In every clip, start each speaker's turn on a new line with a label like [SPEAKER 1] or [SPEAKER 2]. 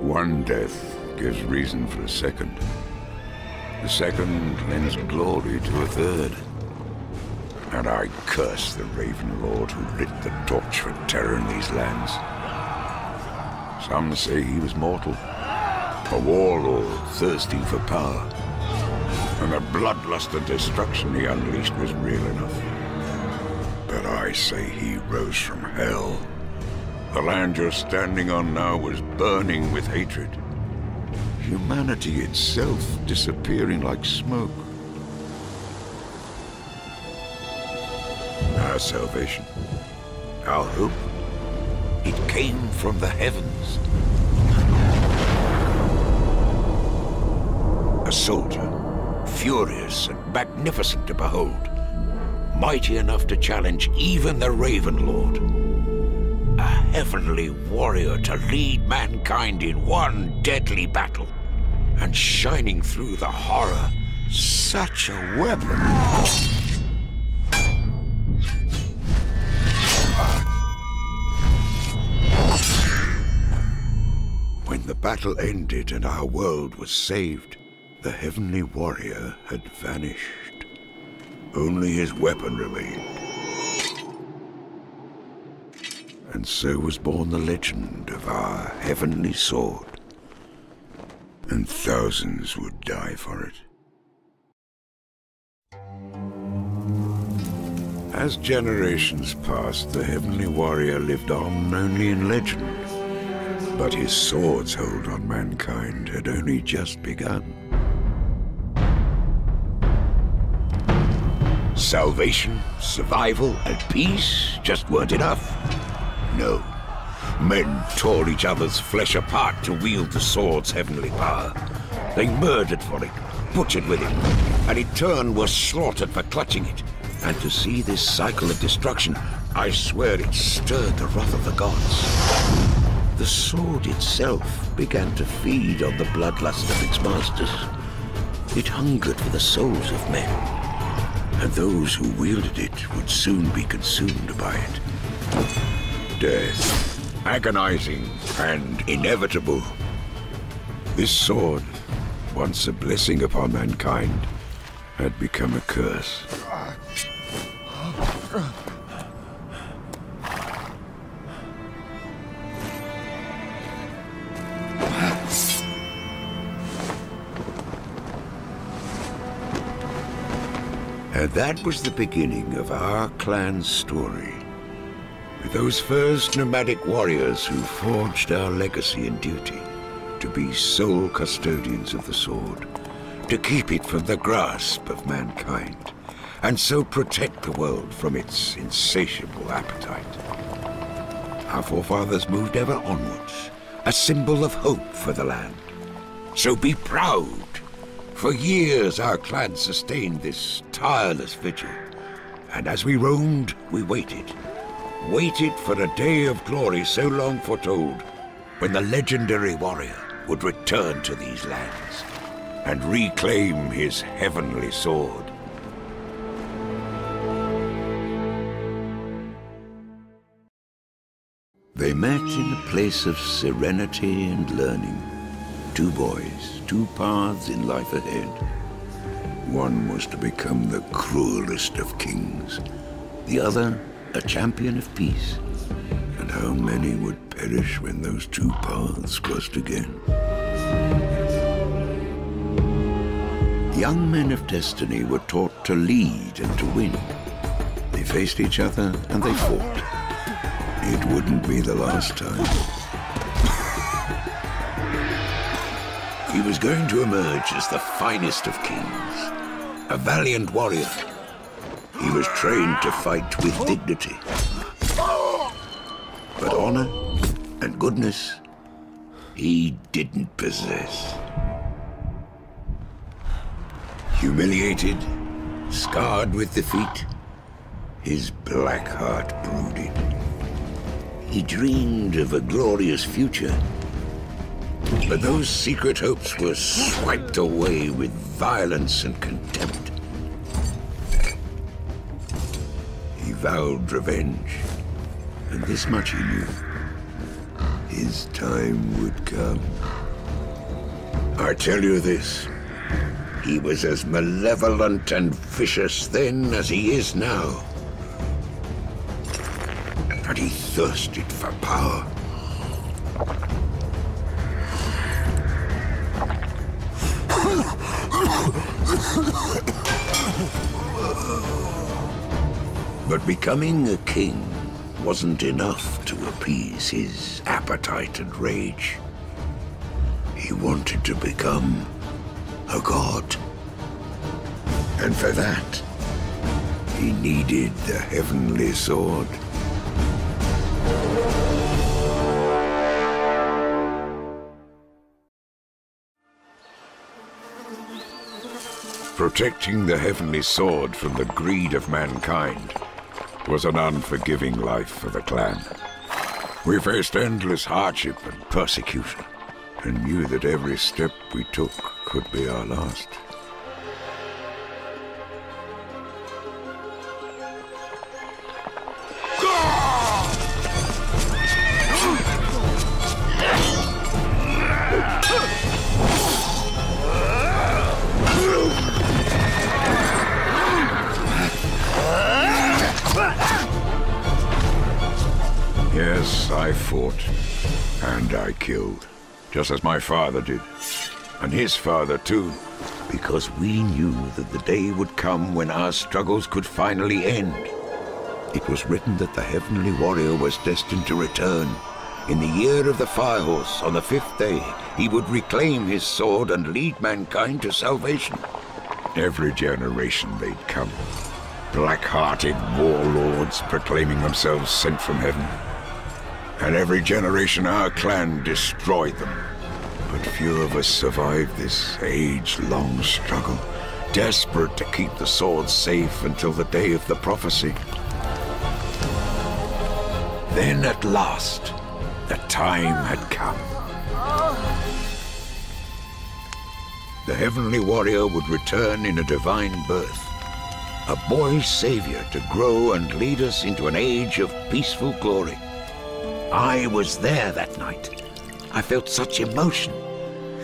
[SPEAKER 1] One death gives reason for a second. The second lends glory to a third. And I curse the Raven Lord who lit the torch for terror in these lands. Some say he was mortal, a warlord thirsting for power. And the bloodlust and destruction he unleashed was real enough. But I say he rose from hell. The land you're standing on now was burning with hatred. Humanity itself disappearing like smoke. Our salvation, our hope, it came from the heavens. A soldier, furious and magnificent to behold, mighty enough to challenge even the Raven Lord. A heavenly warrior to lead mankind in one deadly battle, and shining through the horror, such a weapon. When the battle ended and our world was saved, the heavenly warrior had vanished. Only his weapon remained. And so was born the legend of our heavenly sword. And thousands would die for it. As generations passed, the heavenly warrior lived on only in legend. But his sword's hold on mankind had only just begun. Salvation, survival, and peace just weren't enough. No. Men tore each other's flesh apart to wield the sword's heavenly power. They murdered for it, butchered with it, and in turn were slaughtered for clutching it. And to see this cycle of destruction, I swear it stirred the wrath of the gods. The sword itself began to feed on the bloodlust of its masters. It hungered for the souls of men, and those who wielded it would soon be consumed by it. Death, agonizing and inevitable. This sword, once a blessing upon mankind, had become a curse. And that was the beginning of our clan's story. With those first nomadic warriors who forged our legacy and duty to be sole custodians of the sword, to keep it from the grasp of mankind, and so protect the world from its insatiable appetite. Our forefathers moved ever onwards, a symbol of hope for the land. So be proud. For years our clan sustained this tireless vigil, and as we roamed, we waited. Waited for a day of glory so long foretold, when the legendary warrior would return to these lands and reclaim his heavenly sword. They met in a place of serenity and learning. Two boys, two paths in life ahead. One was to become the cruelest of kings. The other, a champion of peace. And how many would perish when those two paths crossed again? Young men of destiny were taught to lead and to win. They faced each other and they fought. It wouldn't be the last time. He was going to emerge as the finest of kings, a valiant warrior. He was trained to fight with dignity. But honor and goodness, he didn't possess. Humiliated, scarred with defeat, his black heart brooded. He dreamed of a glorious future. But those secret hopes were swiped away with violence and contempt. He vowed revenge, and this much he knew. his time would come. I tell you this, he was as malevolent and vicious then as he is now. And he thirsted for power. But becoming a king wasn't enough to appease his appetite and rage. He wanted to become a god. And for that, he needed the heavenly sword. Protecting the heavenly sword from the greed of mankind was an unforgiving life for the clan. We faced endless hardship and persecution, and knew that every step we took could be our last. Yes, I fought, and I killed, just as my father did, and his father too, because we knew that the day would come when our struggles could finally end. It was written that the Heavenly Warrior was destined to return. In the year of the Firehorse, on the 5th day, he would reclaim his sword and lead mankind to salvation. Every generation they'd come, black-hearted warlords proclaiming themselves sent from heaven. And every generation our clan destroyed them. But few of us survived this age-long struggle, desperate to keep the sword safe until the day of the prophecy. Then at last, the time had come. The Heavenly Warrior would return in a divine birth, a boy savior to grow and lead us into an age of peaceful glory. I was there that night. I felt such emotion.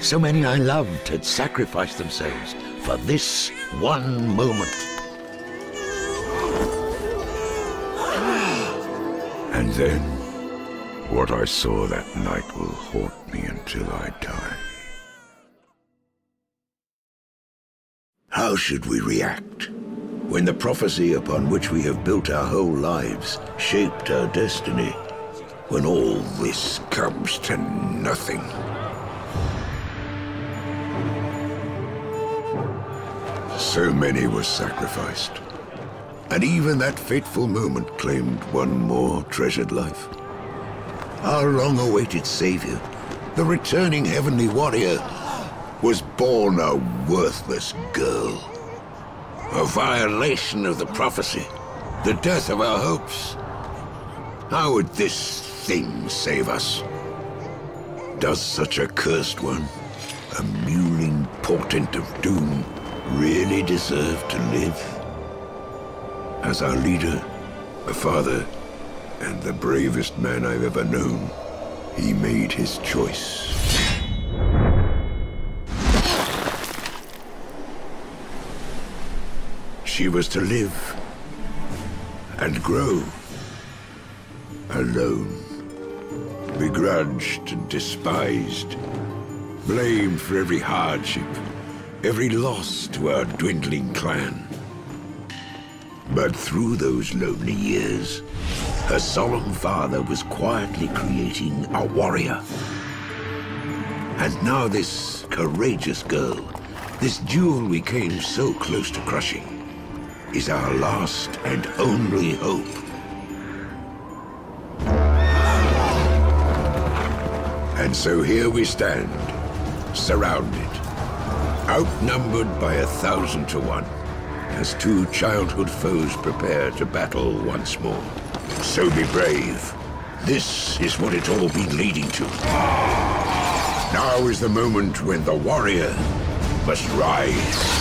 [SPEAKER 1] So many I loved had sacrificed themselves for this one moment. And then, what I saw that night will haunt me until I die. How should we react when the prophecy upon which we have built our whole lives shaped our destiny? When all this comes to nothing. So many were sacrificed, and even that fateful moment claimed one more treasured life. Our long-awaited savior, the returning Heavenly Warrior, was born a worthless girl. A violation of the prophecy, the death of our hopes. How would this thing save us? Does such a cursed one, a mewling portent of doom, really deserve to live? As our leader, a father, and the bravest man I've ever known, he made his choice. She was to live and grow alone. Begrudged and despised, blamed for every hardship, every loss to our dwindling clan. But through those lonely years, her solemn father was quietly creating a warrior. And now this courageous girl, this jewel we came so close to crushing, is our last and only hope. And so here we stand, surrounded, outnumbered by 1,000 to 1, as two childhood foes prepare to battle once more. So be brave. This is what it's all been leading to. Now is the moment when the warrior must rise.